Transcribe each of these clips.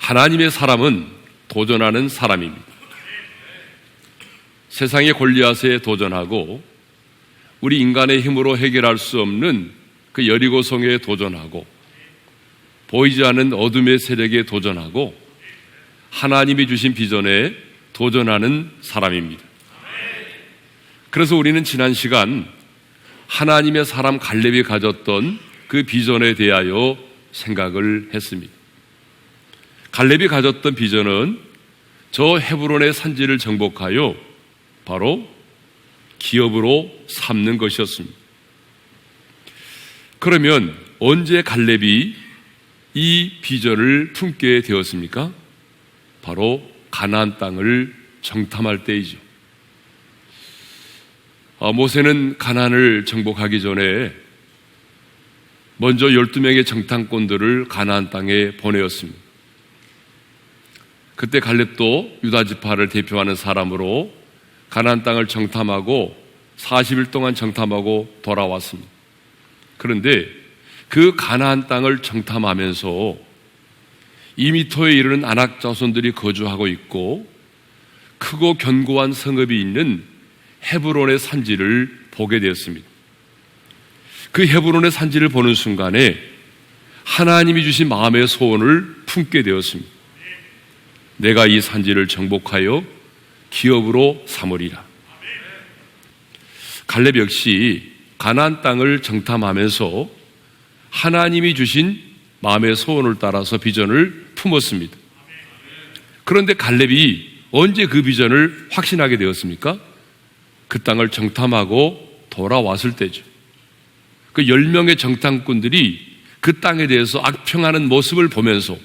하나님의 사람은 도전하는 사람입니다. 세상의 골리앗에 도전하고 우리 인간의 힘으로 해결할 수 없는 그 여리고 성에 도전하고 보이지 않는 어둠의 세력에 도전하고 하나님이 주신 비전에 도전하는 사람입니다. 그래서 우리는 지난 시간 하나님의 사람 갈렙이 가졌던 그 비전에 대하여 생각을 했습니다. 갈렙이 가졌던 비전은 저 헤브론의 산지를 정복하여 바로 기업으로 삼는 것이었습니다. 그러면 언제 갈렙이 이 비전을 품게 되었습니까? 바로 가나안 땅을 정탐할 때이죠. 모세는 가나안을 정복하기 전에 먼저 12명의 정탐꾼들을 가나안 땅에 보내었습니다. 그때 갈렙도 유다 지파를 대표하는 사람으로 가나안 땅을 정탐하고 40일 동안 정탐하고 돌아왔습니다. 그런데 그 가나안 땅을 정탐하면서 2미터에 이르는 아낙 자손들이 거주하고 있고 크고 견고한 성읍이 있는 헤브론의 산지를 보게 되었습니다. 그 헤브론의 산지를 보는 순간에 하나님이 주신 마음의 소원을 품게 되었습니다. 내가 이 산지를 정복하여 기업으로 삼으리라. 갈렙 역시 가나안 땅을 정탐하면서 하나님이 주신 마음의 소원을 따라서 비전을 품었습니다. 그런데 갈렙이 언제 그 비전을 확신하게 되었습니까? 그 땅을 정탐하고 돌아왔을 때죠. 그 10명의 정탐꾼들이 그 땅에 대해서 악평하는 모습을 보면서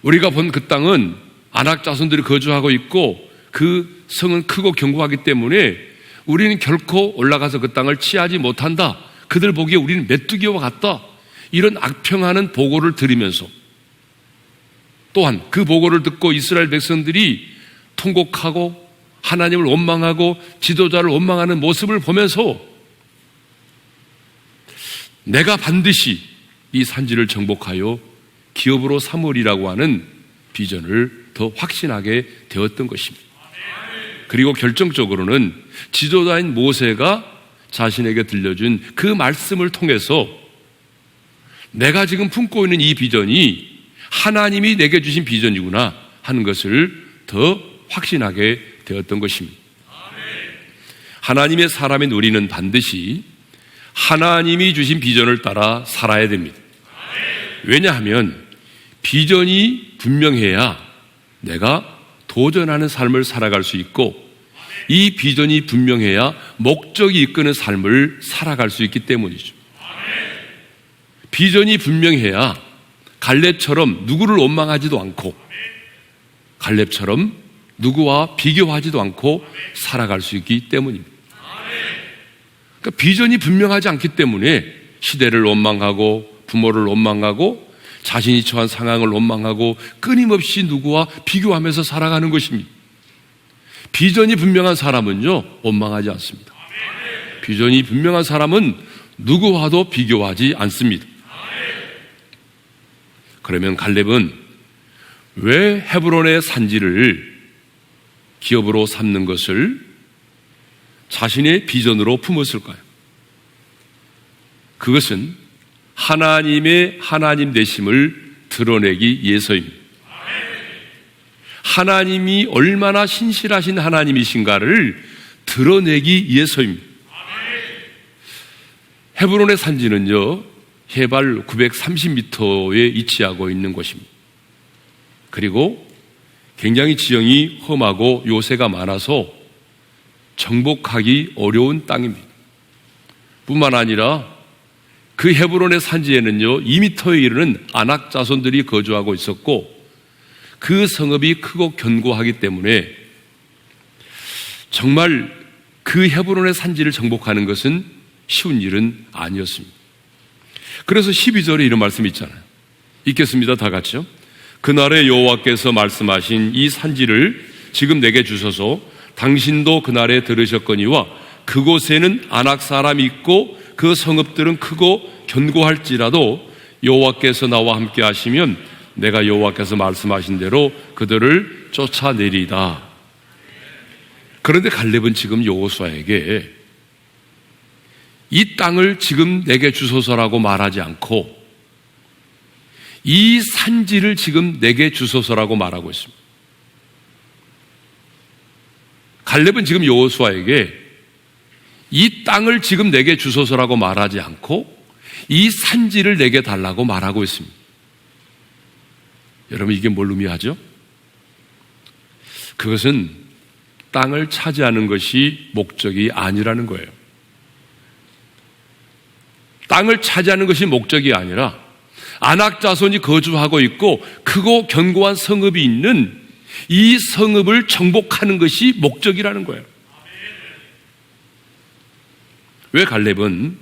우리가 본 그 땅은 아낙 자손들이 거주하고 있고 그 성은 크고 견고하기 때문에 우리는 결코 올라가서 그 땅을 취하지 못한다. 그들 보기에 우리는 메뚜기와 같다. 이런 악평하는 보고를 들으면서 또한 그 보고를 듣고 이스라엘 백성들이 통곡하고 하나님을 원망하고 지도자를 원망하는 모습을 보면서 내가 반드시 이 산지를 정복하여 기업으로 삼으리라고 하는 비전을 더 확신하게 되었던 것입니다. 그리고 결정적으로는 지도자인 모세가 자신에게 들려준 그 말씀을 통해서 내가 지금 품고 있는 이 비전이 하나님이 내게 주신 비전이구나 하는 것을 더 확신하게 되었던 것입니다. 하나님의 사람인 우리는 반드시 하나님이 주신 비전을 따라 살아야 됩니다. 왜냐하면 비전이 분명해야 내가 도전하는 삶을 살아갈 수 있고 이 비전이 분명해야 목적이 이끄는 삶을 살아갈 수 있기 때문이죠. 비전이 분명해야 갈렙처럼 누구를 원망하지도 않고 갈렙처럼 누구와 비교하지도 않고 살아갈 수 있기 때문입니다. 그러니까 비전이 분명하지 않기 때문에 시대를 원망하고 부모를 원망하고 자신이 처한 상황을 원망하고 끊임없이 누구와 비교하면서 살아가는 것입니다. 비전이 분명한 사람은요 원망하지 않습니다. 비전이 분명한 사람은 누구와도 비교하지 않습니다. 그러면 갈렙은 왜 헤브론의 산지를 기업으로 삼는 것을 자신의 비전으로 품었을까요? 그것은 하나님의 하나님 되심을 드러내기 위해서입니다. 하나님이 얼마나 신실하신 하나님이신가를 드러내기 위해서입니다. 헤브론의 산지는요 해발 930m에 위치하고 있는 곳입니다. 그리고 굉장히 지형이 험하고 요새가 많아서 정복하기 어려운 땅입니다. 뿐만 아니라 그 헤브론의 산지에는요 2미터에 이르는 아낙 자손들이 거주하고 있었고 그 성읍이 크고 견고하기 때문에 정말 그 헤브론의 산지를 정복하는 것은 쉬운 일은 아니었습니다. 그래서 12절에 이런 말씀이 있잖아요. 읽겠습니다. 다 같이요. 그날에 여호와께서 말씀하신 이 산지를 지금 내게 주소서. 당신도 그날에 들으셨거니와 그곳에는 아낙 사람이 있고 그 성읍들은 크고 견고할지라도 여호와께서 나와 함께 하시면 내가 여호와께서 말씀하신 대로 그들을 쫓아내리다. 그런데 갈렙은 지금 여호수아에게 이 땅을 지금 내게 주소서라고 말하지 않고 이 산지를 지금 내게 주소서라고 말하고 있습니다. 갈렙은 지금 여호수아에게 이 땅을 지금 내게 주소서라고 말하지 않고 이 산지를 내게 달라고 말하고 있습니다. 여러분, 이게 뭘 의미하죠? 그것은 땅을 차지하는 것이 목적이 아니라는 거예요. 땅을 차지하는 것이 목적이 아니라 아낙 자손이 거주하고 있고 크고 견고한 성읍이 있는 이 성읍을 정복하는 것이 목적이라는 거예요. 왜 갈렙은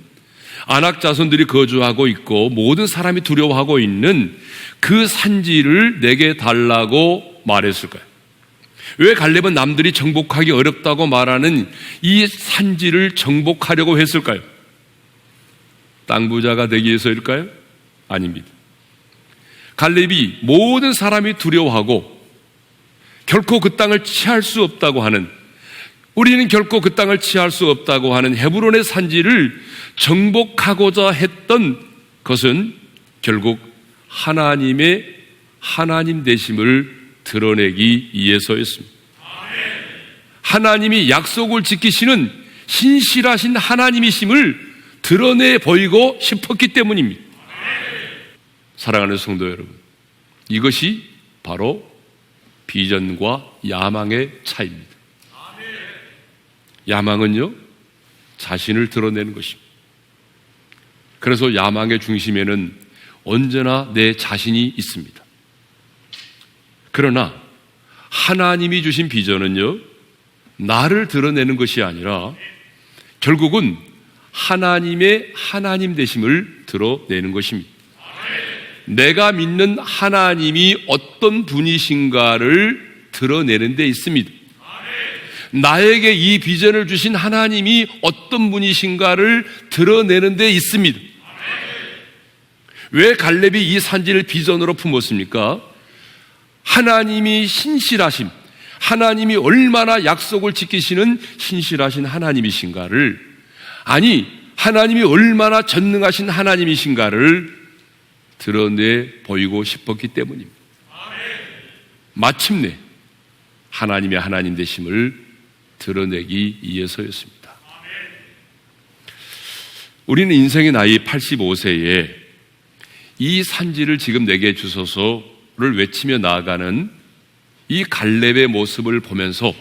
아낙 자손들이 거주하고 있고 모든 사람이 두려워하고 있는 그 산지를 내게 달라고 말했을까요? 왜 갈렙은 남들이 정복하기 어렵다고 말하는 이 산지를 정복하려고 했을까요? 땅 부자가 되기 위해서일까요? 아닙니다. 갈렙이 모든 사람이 두려워하고 결코 그 땅을 취할 수 없다고 하는, 우리는 결코 그 땅을 취할 수 없다고 하는 헤브론의 산지를 정복하고자 했던 것은 결국 하나님의 하나님 되심을 드러내기 위해서였습니다. 하나님이 약속을 지키시는 신실하신 하나님이심을 드러내 보이고 싶었기 때문입니다. 사랑하는 성도 여러분, 이것이 바로 비전과 야망의 차이입니다. 야망은요, 자신을 드러내는 것입니다. 그래서 야망의 중심에는 언제나 내 자신이 있습니다. 그러나 하나님이 주신 비전은요, 나를 드러내는 것이 아니라 결국은 하나님의 하나님 되심을 드러내는 것입니다. 내가 믿는 하나님이 어떤 분이신가를 드러내는 데 있습니다. 나에게 이 비전을 주신 하나님이 어떤 분이신가를 드러내는 데 있습니다. 왜 갈렙이 이 산지를 비전으로 품었습니까? 하나님이 신실하심, 하나님이 얼마나 약속을 지키시는 신실하신 하나님이신가를, 아니 하나님이 얼마나 전능하신 하나님이신가를 드러내 보이고 싶었기 때문입니다. 마침내 하나님의 하나님 되심을 드러내기 위해서였습니다. 우리는 인생의 나이 85세에 이 산지를 지금 내게 주소서를 외치며 나아가는 이 갈렙의 모습을 보면서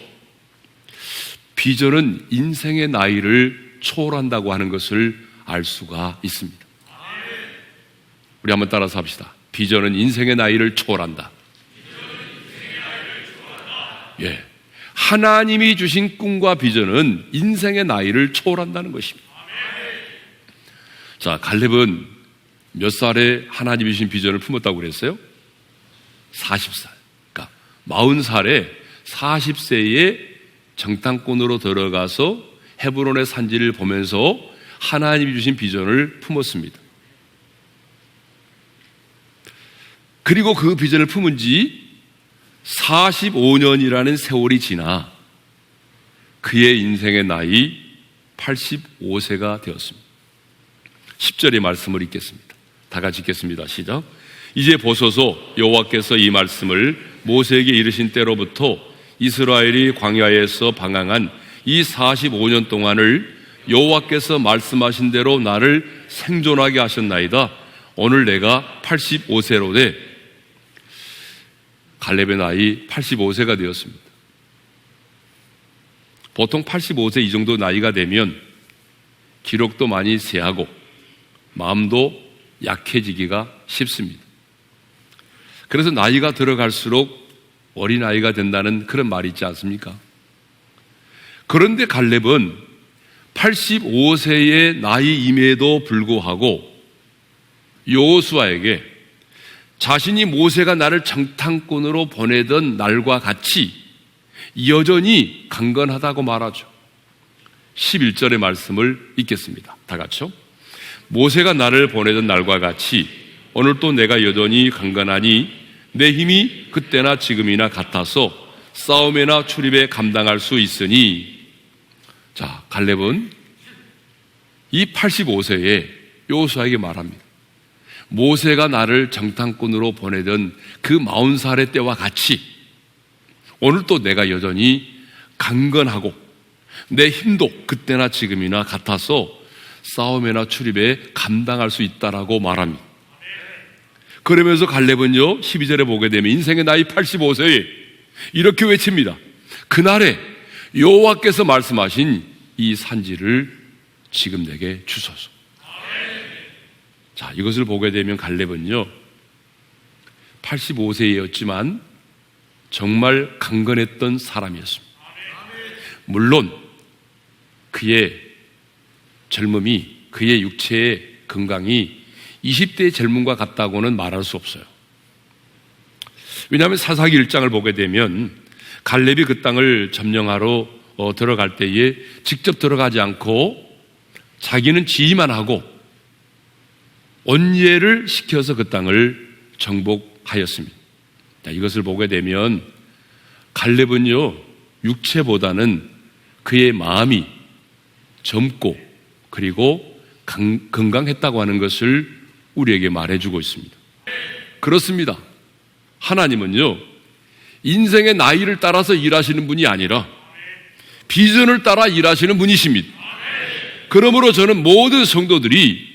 비전은 인생의 나이를 초월한다고 하는 것을 알 수가 있습니다. 우리 한번 따라서 합시다. 비전은 인생의 나이를 초월한다. 예, 하나님이 주신 꿈과 비전은 인생의 나이를 초월한다는 것입니다. 자, 갈렙은 몇 살에 하나님이 주신 비전을 품었다고 그랬어요? 40살. 그러니까 40살에 40세에 정탐꾼으로 들어가서 헤브론의 산지를 보면서 하나님이 주신 비전을 품었습니다. 그리고 그 비전을 품은 지 45년이라는 세월이 지나 그의 인생의 나이 85세가 되었습니다. 10절의 말씀을 읽겠습니다. 다 같이 읽겠습니다. 시작. 이제 보소서, 여호와께서 이 말씀을 모세에게 이르신 때로부터 이스라엘이 광야에서 방황한 이 45년 동안을 여호와께서 말씀하신 대로 나를 생존하게 하셨나이다. 오늘 내가 85세로 돼. 갈렙의 나이 85세가 되었습니다. 보통 85세 이 정도 나이가 되면 기록도 많이 쇠하고 마음도 약해지기가 쉽습니다. 그래서 나이가 들어갈수록 어린아이가 된다는 그런 말이 있지 않습니까? 그런데 갈렙은 85세의 나이임에도 불구하고 여호수아에게 자신이 모세가 나를 정탐꾼으로 보내던 날과 같이 여전히 강건하다고 말하죠. 11절의 말씀을 읽겠습니다. 다 같이요. 모세가 나를 보내던 날과 같이 오늘 또 내가 여전히 강건하니 내 힘이 그때나 지금이나 같아서 싸움에나 출입에 감당할 수 있으니. 자, 갈렙은 이 85세에 여호수아에게 말합니다. 모세가 나를 정탐꾼으로 보내던 그 40살의 때와 같이 오늘 또 내가 여전히 강건하고 내 힘도 그때나 지금이나 같아서 싸움에나 출입에 감당할 수 있다라고 말합니다. 그러면서 갈렙은요 12절에 보게 되면 인생의 나이 85세에 이렇게 외칩니다. 그날에 여호와께서 말씀하신 이 산지를 지금 내게 주소서. 자, 이것을 보게 되면 갈렙은요 85세였지만 정말 강건했던 사람이었습니다. 물론 그의 젊음이, 그의 육체의 건강이 20대의 젊음과 같다고는 말할 수 없어요. 왜냐하면 사사기 1장을 보게 되면 갈렙이 그 땅을 점령하러 들어갈 때에 직접 들어가지 않고 자기는 지휘만 하고 언예를 시켜서 그 땅을 정복하였습니다. 자, 이것을 보게 되면 갈렙은요 육체보다는 그의 마음이 젊고 그리고 건강했다고 하는 것을 우리에게 말해주고 있습니다. 그렇습니다. 하나님은요 인생의 나이를 따라서 일하시는 분이 아니라 비전을 따라 일하시는 분이십니다. 그러므로 저는 모든 성도들이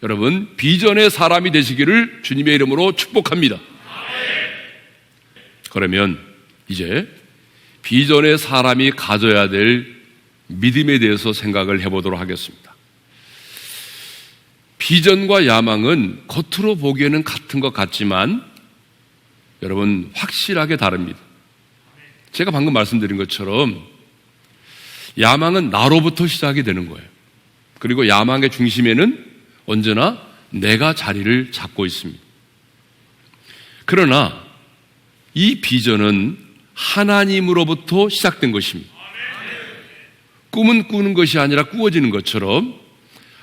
여러분 비전의 사람이 되시기를 주님의 이름으로 축복합니다. 그러면 이제 비전의 사람이 가져야 될 믿음에 대해서 생각을 해보도록 하겠습니다. 비전과 야망은 겉으로 보기에는 같은 것 같지만 여러분 확실하게 다릅니다. 제가 방금 말씀드린 것처럼 야망은 나로부터 시작이 되는 거예요. 그리고 야망의 중심에는 언제나 내가 자리를 잡고 있습니다. 그러나 이 비전은 하나님으로부터 시작된 것입니다. 꿈은 꾸는 것이 아니라 꾸어지는 것처럼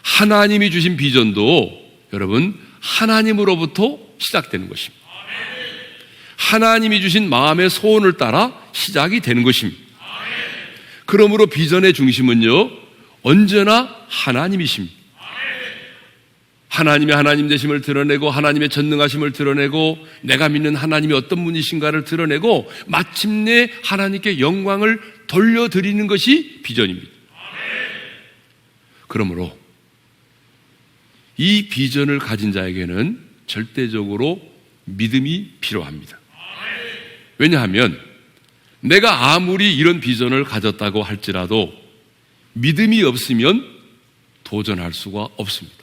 하나님이 주신 비전도 여러분 하나님으로부터 시작되는 것입니다. 하나님이 주신 마음의 소원을 따라 시작이 되는 것입니다. 그러므로 비전의 중심은요 언제나 하나님이십니다. 하나님의 하나님 되심을 드러내고 하나님의 전능하심을 드러내고 내가 믿는 하나님이 어떤 분이신가를 드러내고 마침내 하나님께 영광을 돌려드리는 것이 비전입니다. 그러므로 이 비전을 가진 자에게는 절대적으로 믿음이 필요합니다. 왜냐하면 내가 아무리 이런 비전을 가졌다고 할지라도 믿음이 없으면 도전할 수가 없습니다.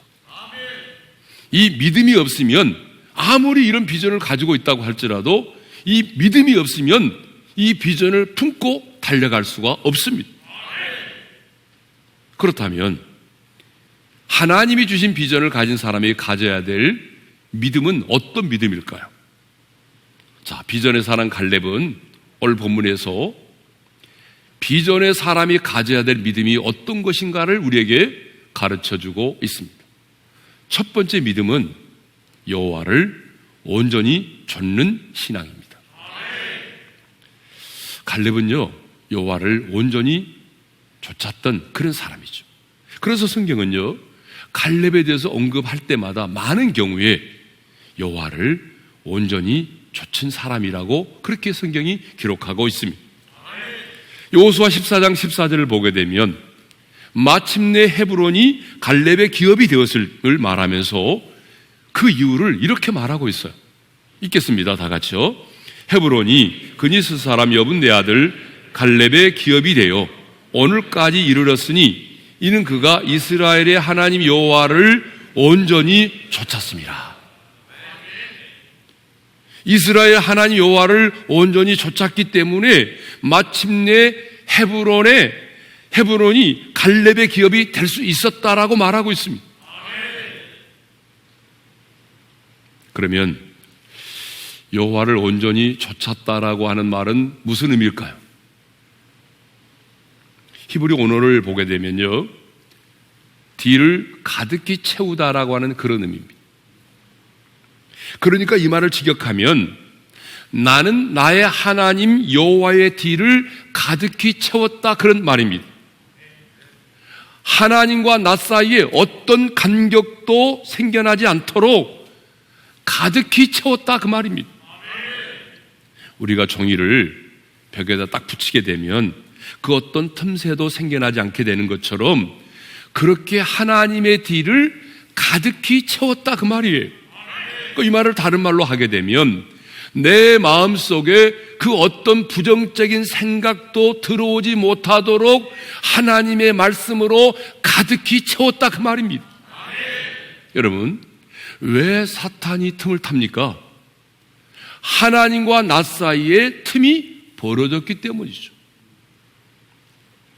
이 믿음이 없으면 아무리 이런 비전을 가지고 있다고 할지라도 이 믿음이 없으면 이 비전을 품고 달려갈 수가 없습니다. 그렇다면 하나님이 주신 비전을 가진 사람이 가져야 될 믿음은 어떤 믿음일까요? 자, 비전의 사람 갈렙은 오늘 본문에서 비전의 사람이 가져야 될 믿음이 어떤 것인가를 우리에게 가르쳐주고 있습니다. 첫 번째 믿음은 여호와를 온전히 좇는 신앙입니다. 갈렙은요 여호와를 온전히 좇았던 그런 사람이죠. 그래서 성경은요 갈렙에 대해서 언급할 때마다 많은 경우에 여호와를 온전히 좇은 사람이라고 그렇게 성경이 기록하고 있습니다. 여호수아 14장 14절을 보게 되면 마침내 헤브론이 갈렙의 기업이 되었음을 말하면서 그 이유를 이렇게 말하고 있어요. 읽겠습니다. 다 같이요. 헤브론이 그니스 사람 여분네 아들 갈렙의 기업이 되어 오늘까지 이르렀으니 이는 그가 이스라엘의 하나님 여호와를 온전히 좇았습니다. 이스라엘 하나님 여호와를 온전히 좇았기 때문에 마침내 헤브론이 갈렙의 기업이 될 수 있었다라고 말하고 있습니다. 그러면 여호와를 온전히 좇았다라고 하는 말은 무슨 의미일까요? 히브리 언어를 보게 되면요 뒤를 가득히 채우다라고 하는 그런 의미입니다. 그러니까 이 말을 직역하면 나는 나의 하나님 여호와의 뒤를 가득히 채웠다, 그런 말입니다. 하나님과 나 사이에 어떤 간격도 생겨나지 않도록 가득히 채웠다, 그 말입니다. 우리가 종이를 벽에다 딱 붙이게 되면 그 어떤 틈새도 생겨나지 않게 되는 것처럼 그렇게 하나님의 뒤를 가득히 채웠다, 그 말이에요. 이 말을 다른 말로 하게 되면 내 마음속에 그 어떤 부정적인 생각도 들어오지 못하도록 하나님의 말씀으로 가득히 채웠다, 그 말입니다. 여러분, 왜 사탄이 틈을 탑니까? 하나님과 나 사이에 틈이 벌어졌기 때문이죠.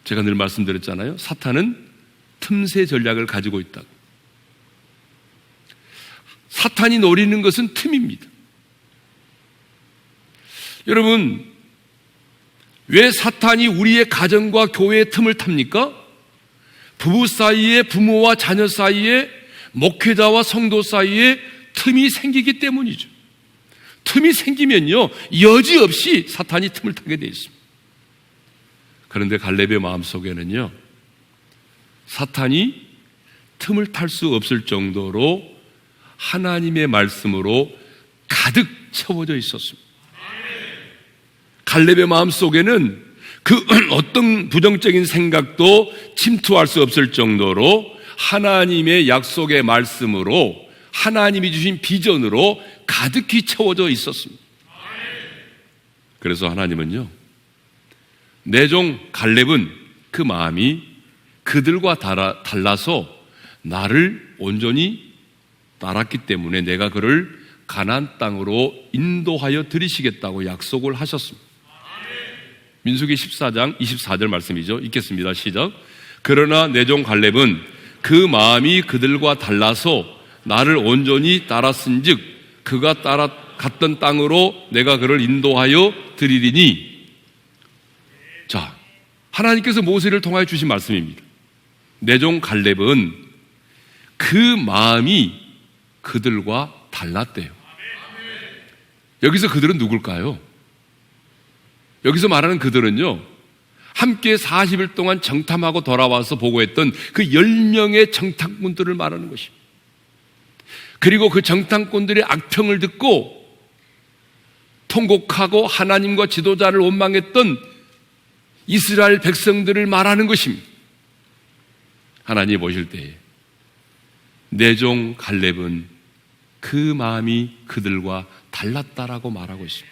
제가 늘 말씀드렸잖아요. 사탄은 틈새 전략을 가지고 있다고. 사탄이 노리는 것은 틈입니다. 여러분, 왜 사탄이 우리의 가정과 교회의 틈을 탑니까? 부부 사이에, 부모와 자녀 사이에, 목회자와 성도 사이에 틈이 생기기 때문이죠. 틈이 생기면요, 여지없이 사탄이 틈을 타게 되어 있습니다. 그런데 갈렙의 마음속에는요, 사탄이 틈을 탈 수 없을 정도로 하나님의 말씀으로 가득 채워져 있었습니다. 갈렙의 마음속에는 그 어떤 부정적인 생각도 침투할 수 없을 정도로 하나님의 약속의 말씀으로, 하나님이 주신 비전으로 가득히 채워져 있었습니다. 그래서 하나님은요, 내 종 갈렙은 그 마음이 그들과 달라서 나를 온전히 따랐기 때문에 내가 그를 가나안 땅으로 인도하여 들이시겠다고 약속을 하셨습니다. 민수기 14장 24절 말씀이죠. 읽겠습니다. 시작. 그러나 내 종 갈렙은 그 마음이 그들과 달라서 나를 온전히 따랐은즉 그가 갔던 땅으로 내가 그를 인도하여 드리리니. 자, 하나님께서 모세를 통하여 주신 말씀입니다. 내 종 갈렙은 그 마음이 그들과 달랐대요. 여기서 그들은 누굴까요? 여기서 말하는 그들은요, 함께 40일 동안 정탐하고 돌아와서 보고했던 그 10명의 정탐꾼들을 말하는 것입니다. 그리고 그 정탐꾼들의 악평을 듣고 통곡하고 하나님과 지도자를 원망했던 이스라엘 백성들을 말하는 것입니다. 하나님이 보실 때에 내 종 갈렙은 그 마음이 그들과 달랐다라고 말하고 있습니다.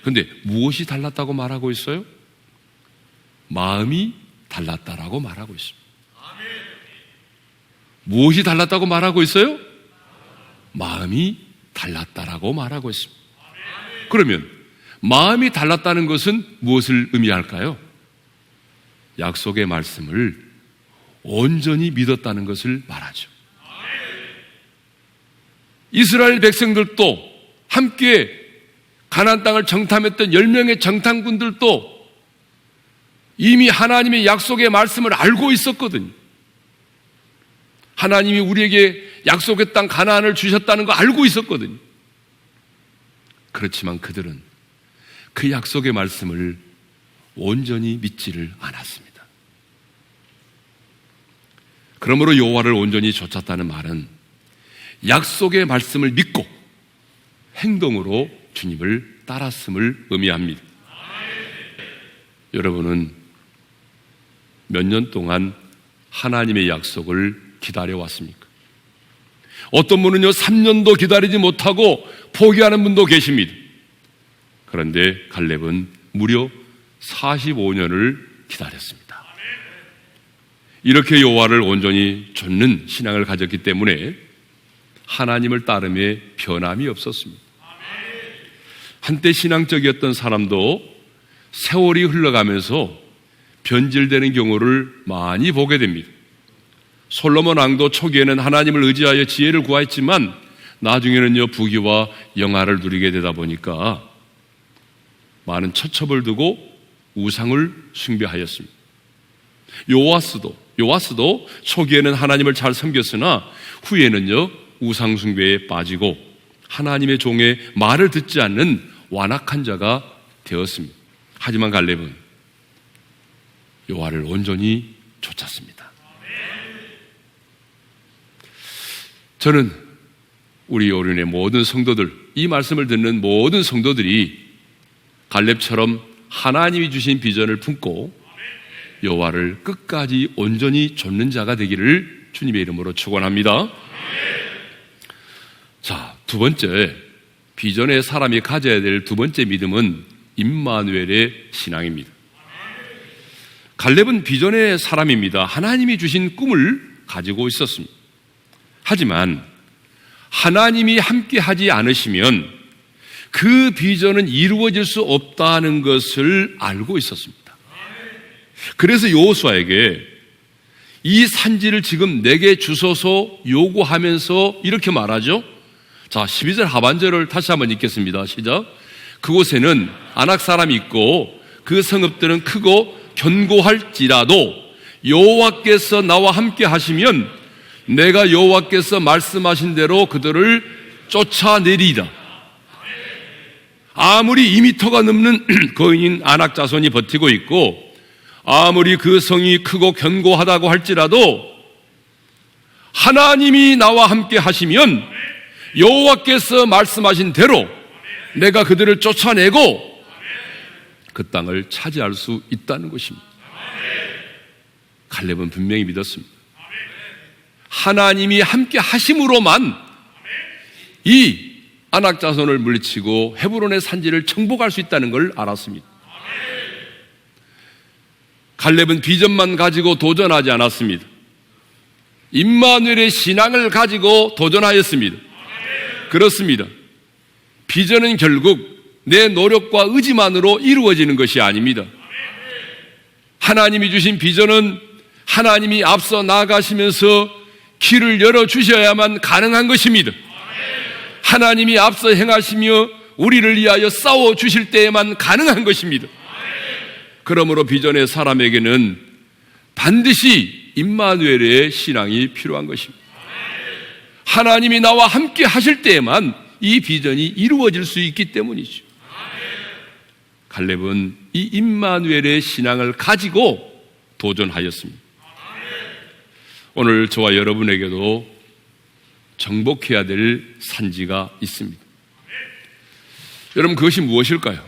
그런데 무엇이 달랐다고 말하고 있어요? 마음이 달랐다라고 말하고 있습니다. 무엇이 달랐다고 말하고 있어요? 마음이 달랐다라고 말하고 있습니다. 그러면 마음이 달랐다는 것은 무엇을 의미할까요? 약속의 말씀을 온전히 믿었다는 것을 말하죠. 이스라엘 백성들도 함께 가나안 땅을 정탐했던 10명의 정탐꾼들도 이미 하나님의 약속의 말씀을 알고 있었거든요. 하나님이 우리에게 약속의 땅 가나안을 주셨다는 거 알고 있었거든요. 그렇지만 그들은 그 약속의 말씀을 온전히 믿지를 않았습니다. 그러므로 여호와를 온전히 좇았다는 말은 약속의 말씀을 믿고 행동으로 주님을 따랐음을 의미합니다. 여러분은 몇 년 동안 하나님의 약속을 기다려왔습니까? 어떤 분은요 3년도 기다리지 못하고 포기하는 분도 계십니다. 그런데 갈렙은 무려 45년을 기다렸습니다. 이렇게 여호와를 온전히 좇는 신앙을 가졌기 때문에 하나님을 따름에 변함이 없었습니다. 한때 신앙적이었던 사람도 세월이 흘러가면서 변질되는 경우를 많이 보게 됩니다. 솔로몬 왕도 초기에는 하나님을 의지하여 지혜를 구하였지만 나중에는요 부귀와 영화를 누리게 되다 보니까 많은 처첩을 두고 우상을 숭배하였습니다. 요아스도 초기에는 하나님을 잘 섬겼으나 후에는요 우상 숭배에 빠지고 하나님의 종의 말을 듣지 않는 완악한 자가 되었습니다. 하지만 갈렙은 여호와를 온전히 쫓았습니다. 저는 우리 오륜의 모든 성도들, 이 말씀을 듣는 모든 성도들이 갈렙처럼 하나님이 주신 비전을 품고 여호와를 끝까지 온전히 좇는 자가 되기를 주님의 이름으로 축원합니다. 자, 두 번째, 비전의 사람이 가져야 될 두 번째 믿음은 임마누엘의 신앙입니다. 갈렙은 비전의 사람입니다. 하나님이 주신 꿈을 가지고 있었습니다. 하지만 하나님이 함께 하지 않으시면 그 비전은 이루어질 수 없다는 것을 알고 있었습니다. 그래서 여호수아에게 이 산지를 지금 내게 주소서 요구하면서 이렇게 말하죠. 자, 12절 하반절을 다시 한번 읽겠습니다. 시작. 그곳에는 아낙 사람이 있고 그 성읍들은 크고 견고할지라도 여호와께서 나와 함께 하시면 내가 여호와께서 말씀하신 대로 그들을 쫓아내리이다. 아무리 2미터가 넘는 거인인 아낙 자손이 버티고 있고 아무리 그 성이 크고 견고하다고 할지라도 하나님이 나와 함께 하시면 여호와께서 말씀하신 대로 내가 그들을 쫓아내고 그 땅을 차지할 수 있다는 것입니다. 갈렙은 분명히 믿었습니다. 하나님이 함께 하심으로만 이 아낙 자손을 물리치고 헤브론의 산지를 정복할 수 있다는 걸 알았습니다. 갈렙은 비전만 가지고 도전하지 않았습니다. 임마누엘의 신앙을 가지고 도전하였습니다. 그렇습니다. 비전은 결국 내 노력과 의지만으로 이루어지는 것이 아닙니다. 하나님이 주신 비전은 하나님이 앞서 나아가시면서 길을 열어주셔야만 가능한 것입니다. 하나님이 앞서 행하시며 우리를 위하여 싸워주실 때에만 가능한 것입니다. 그러므로 비전의 사람에게는 반드시 임마누엘의 신앙이 필요한 것입니다. 하나님이 나와 함께 하실 때에만 이 비전이 이루어질 수 있기 때문이죠. 갈렙은 이 임마누엘의 신앙을 가지고 도전하였습니다. 오늘 저와 여러분에게도 정복해야 될 산지가 있습니다. 여러분, 그것이 무엇일까요?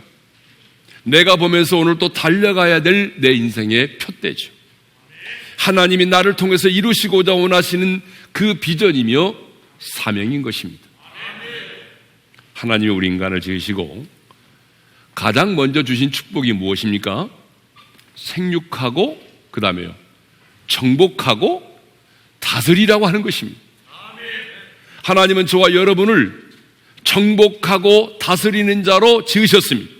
내가 보면서 오늘 또 달려가야 될 내 인생의 표대죠. 하나님이 나를 통해서 이루시고자 원하시는 그 비전이며 사명인 것입니다. 하나님이 우리 인간을 지으시고 가장 먼저 주신 축복이 무엇입니까? 생육하고 그 다음에요, 정복하고 다스리라고 하는 것입니다. 하나님은 저와 여러분을 정복하고 다스리는 자로 지으셨습니다.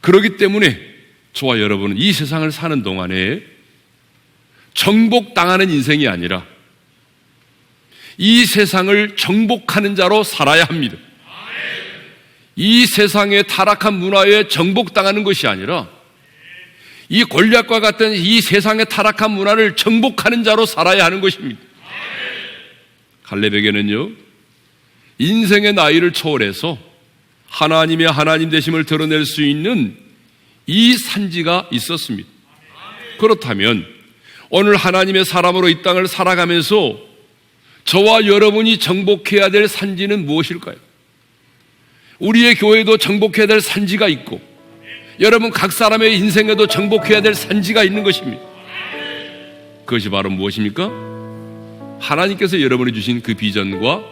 그렇기 때문에 저와 여러분은 이 세상을 사는 동안에 정복당하는 인생이 아니라 이 세상을 정복하는 자로 살아야 합니다. 이 세상의 타락한 문화에 정복당하는 것이 아니라 이 골리앗과 같은 이 세상의 타락한 문화를 정복하는 자로 살아야 하는 것입니다. 갈렙에게는요, 인생의 나이를 초월해서 하나님의 하나님 되심을 드러낼 수 있는 이 산지가 있었습니다. 그렇다면 오늘 하나님의 사람으로 이 땅을 살아가면서 저와 여러분이 정복해야 될 산지는 무엇일까요? 우리의 교회도 정복해야 될 산지가 있고 여러분 각 사람의 인생에도 정복해야 될 산지가 있는 것입니다. 그것이 바로 무엇입니까? 하나님께서 여러분에게 주신 그 비전과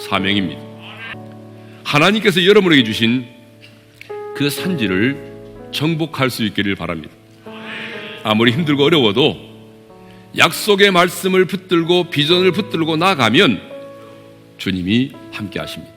사명입니다. 하나님께서 여러분에게 주신 그 산지를 정복할 수 있기를 바랍니다. 아무리 힘들고 어려워도 약속의 말씀을 붙들고 비전을 붙들고 나가면 주님이 함께 하십니다.